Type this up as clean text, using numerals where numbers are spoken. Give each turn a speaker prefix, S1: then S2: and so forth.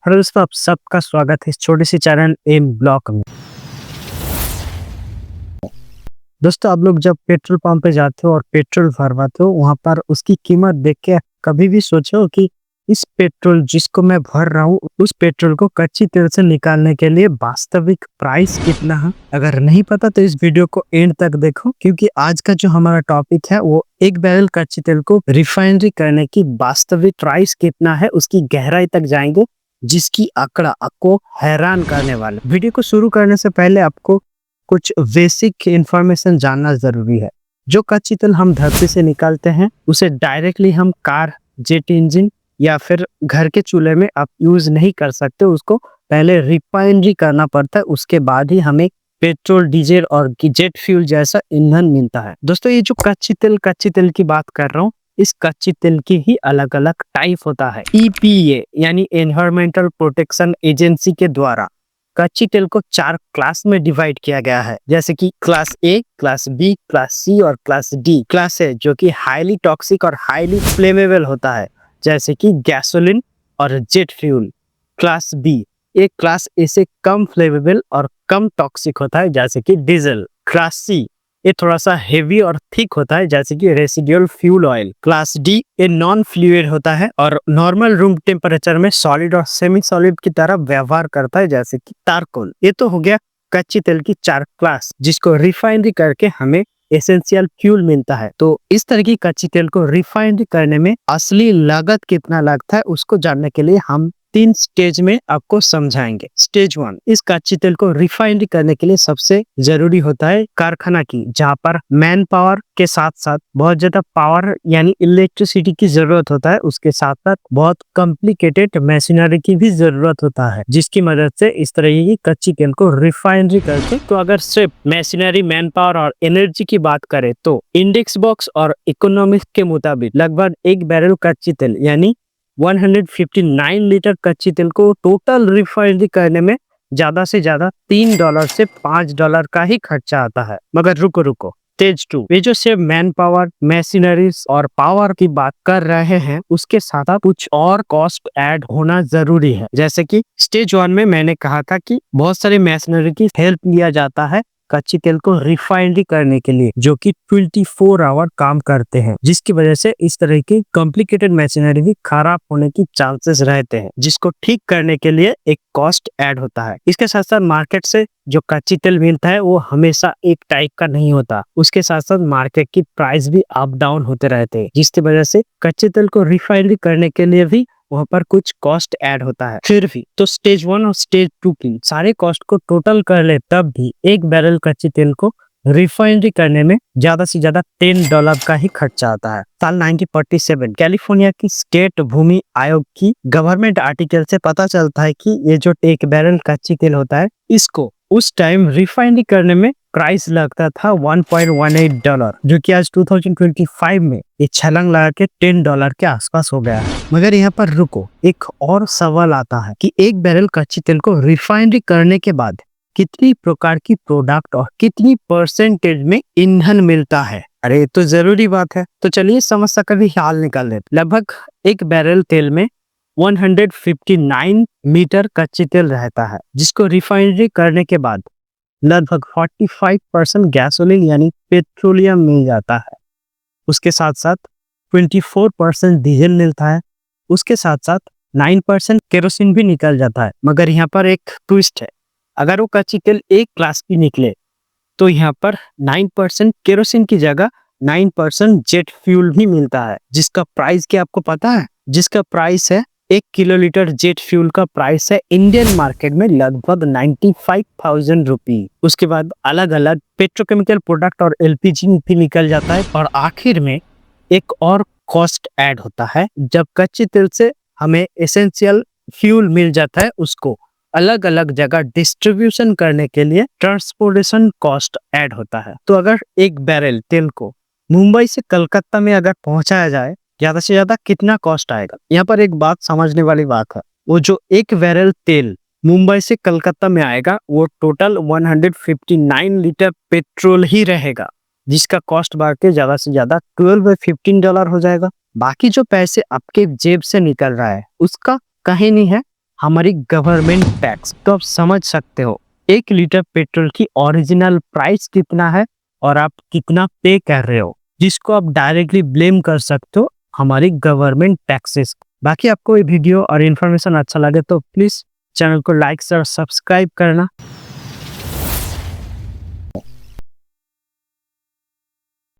S1: Hello दोस्तों, आप सबका स्वागत है इस छोटे से चैनल एम ब्लॉक में। दोस्तों, आप लोग जब पेट्रोल पंप पे जाते हो और पेट्रोल भरवाते हो, वहां पर उसकी कीमत देख के कभी भी सोचो कि इस पेट्रोल जिसको मैं भर रहा हूँ, उस पेट्रोल को कच्ची तेल से निकालने के लिए वास्तविक प्राइस कितना है? अगर नहीं पता तो इस वीडियो को एंड तक देखो, क्योंकि आज का जो हमारा टॉपिक है वो एक बैरल कच्ची तेल को रिफाइनरी करने की वास्तविक प्राइस कितना है, उसकी गहराई तक जाएंगे, जिसकी आंकड़ा आपको हैरान करने वाला। वीडियो को शुरू करने से पहले आपको कुछ बेसिक इंफॉर्मेशन जानना जरूरी है। जो कच्ची तेल हम धरती से निकालते हैं उसे डायरेक्टली हम कार, जेट इंजन या फिर घर के चूल्हे में आप यूज नहीं कर सकते। उसको पहले रिफाइनरी करना पड़ता है, उसके बाद ही हमें पेट्रोल, डीजल और जेट फ्यूल जैसा ईंधन मिलता है। दोस्तों, ये जो कच्ची तेल की बात कर रहा हूँ, इस कच्ची तेल की ही अलग अलग टाइप होता है। EPA यानी एनवायरमेंटल प्रोटेक्शन एजेंसी के द्वारा कच्ची तेल को 4 क्लास में डिवाइड किया गया है, जैसे कि class A, class B, class C और क्लास डी। क्लास ए जो कि हाईली टॉक्सिक और हाईली फ्लेमेबल होता है, जैसे कि गैसोलीन और जेट फ्यूल। क्लास बी एक क्लास ए से कम फ्लेमेबल और कम टॉक्सिक होता है, जैसे कि डीजल। क्लास सी ये थोड़ा सा हेवी और थिक होता है, जैसे कि residual fuel oil. Class D ये नॉन फ्लूइड होता है और नॉर्मल रूम टेम्परेचर में सॉलिड और सेमी सॉलिड की तरह व्यवहार करता है, जैसे कि चारकोल। ये तो हो गया कच्ची तेल की 4 क्लास, जिसको रिफाइनरी करके हमें एसेंशियल फ्यूल मिलता है। तो इस तरह की कच्ची तेल को रिफाइनरी करने में असली लागत कितना लगता है, उसको जानने के लिए हम 3 स्टेज में आपको समझाएंगे। स्टेज 1, इस कच्ची तेल को रिफाइनरी करने के लिए सबसे जरूरी होता है कारखाना की, जहाँ पर मैन पावर के साथ साथ बहुत ज्यादा पावर यानी इलेक्ट्रिसिटी की जरूरत होता है। उसके साथ साथ बहुत कॉम्प्लिकेटेड मशीनरी की भी जरूरत होता है, जिसकी मदद से इस तरह की कच्ची तेल को रिफाइनरी करते। तो अगर सिर्फ मशीनरी, मैन पावर और एनर्जी की बात करें तो इंडेक्स बॉक्स और इकोनॉमिक्स के मुताबिक लगभग एक बैरल कच्ची तेल यानी 159 लीटर कच्ची तेल को टोटल रिफाइनरी करने में ज्यादा से ज्यादा $3 से $5 का ही खर्चा आता है। मगर रुको, स्टेज 2, ये जो सिर्फ मैन पावर, मशीनरीज और पावर की बात कर रहे हैं, उसके साथ कुछ और कॉस्ट ऐड होना जरूरी है। जैसे कि स्टेज 1 में मैंने कहा था कि बहुत सारी मशीनरी की हेल्प लिया जाता है कच्ची तेल को रिफाइनरी करने के लिए, जो कि 24 आवर काम करते हैं, जिसकी वजह से इस तरह की कॉम्प्लिकेटेड मशीनरी भी खराब होने की चांसेस रहते हैं, जिसको ठीक करने के लिए एक कॉस्ट ऐड होता है। इसके साथ साथ मार्केट से जो कच्ची तेल मिलता है वो हमेशा एक टाइप का नहीं होता। उसके साथ साथ मार्केट की प्राइस भी अप डाउन होते रहते हैं, जिसकी वजह से कच्चे तेल को रिफाइनरी करने के लिए भी वहाँ पर कुछ कॉस्ट ऐड होता है। फिर भी तो स्टेज 1 और स्टेज 2 की सारे कॉस्ट को टोटल कर ले, तब भी एक बैरल कच्ची तेल को रिफाइनरी करने में ज्यादा से ज्यादा $10 का ही खर्चा आता है। साल 1947 कैलिफोर्निया की स्टेट भूमि आयोग की गवर्नमेंट आर्टिकल से पता चलता है कि ये जो एक बैरल कच्ची तेल होता है, इसको उस टाइम रिफाइनरी करने में प्राइस लगता था $1.18, जो कि आज 2025 में ये छलांग लगा के $10 के आसपास हो गया है। मगर यहाँ पर रुको, एक और सवाल आता है कि एक बैरल कच्ची तेल को रिफाइनरी करने के बाद कितनी प्रकार की प्रोडक्ट और कितनी परसेंटेज में ईंधन मिलता है। अरे तो जरूरी बात है, तो चलिए समस्या का भी हाल निकाल लेते। लगभग एक बैरल तेल में 159 मीटर कच्ची तेल रहता है, जिसको रिफाइनरी करने के बाद लगभग 45% गैसोलीन यानी पेट्रोलियम मिल जाता है। उसके साथ साथ 24% डीजल मिलता है। उसके साथ साथ 9% केरोसिन भी निकल जाता है। मगर यहाँ पर एक ट्विस्ट है, अगर वो कच्ची तेल एक क्लास की निकले तो यहाँ पर 9% केरोसिन की जगह 9% जेट फ्यूल भी मिलता है, जिसका प्राइस क्या आपको पता है? जिसका प्राइस है 1 किलोलीटर जेट फ्यूल का प्राइस है इंडियन मार्केट में लगभग 95,000 रुपी। उसके बाद अलग अलग पेट्रोकेमिकल प्रोडक्ट और LPG भी निकल जाता है। और आखिर में एक और कॉस्ट ऐड होता है, जब कच्ची तेल से हमें एसेंशियल फ्यूल मिल जाता है, उसको अलग अलग जगह डिस्ट्रीब्यूशन करने के लिए ट्रांसपोर्टेशन कॉस्ट ऐड होता है। तो अगर एक बैरल तेल को मुंबई से कलकत्ता में अगर पहुंचाया जाए, ज्यादा से ज्यादा कितना कॉस्ट आएगा? यहाँ पर एक बात समझने वाली बात है, वो जो एक बैरल तेल मुंबई से कलकत्ता में आएगा वो टोटल 159 लीटर पेट्रोल ही रहेगा, जिसका कॉस्ट बढ़ के ज्यादा से ज्यादा $12-15 हो जाएगा। बाकी जो पैसे आपके जेब से निकल रहा है उसका कहीं नहीं है, हमारी गवर्नमेंट टैक्स। तो आप समझ सकते हो 1 लीटर पेट्रोल की ओरिजिनल प्राइस कितना है और आप कितना पे कर रहे हो, जिसको आप डायरेक्टली ब्लेम कर सकते हो हमारी गवर्नमेंट टैक्सेस। बाकी आपको ये वीडियो और इन्फॉर्मेशन अच्छा लगे तो प्लीज चैनल को लाइक और सब्सक्राइब करना।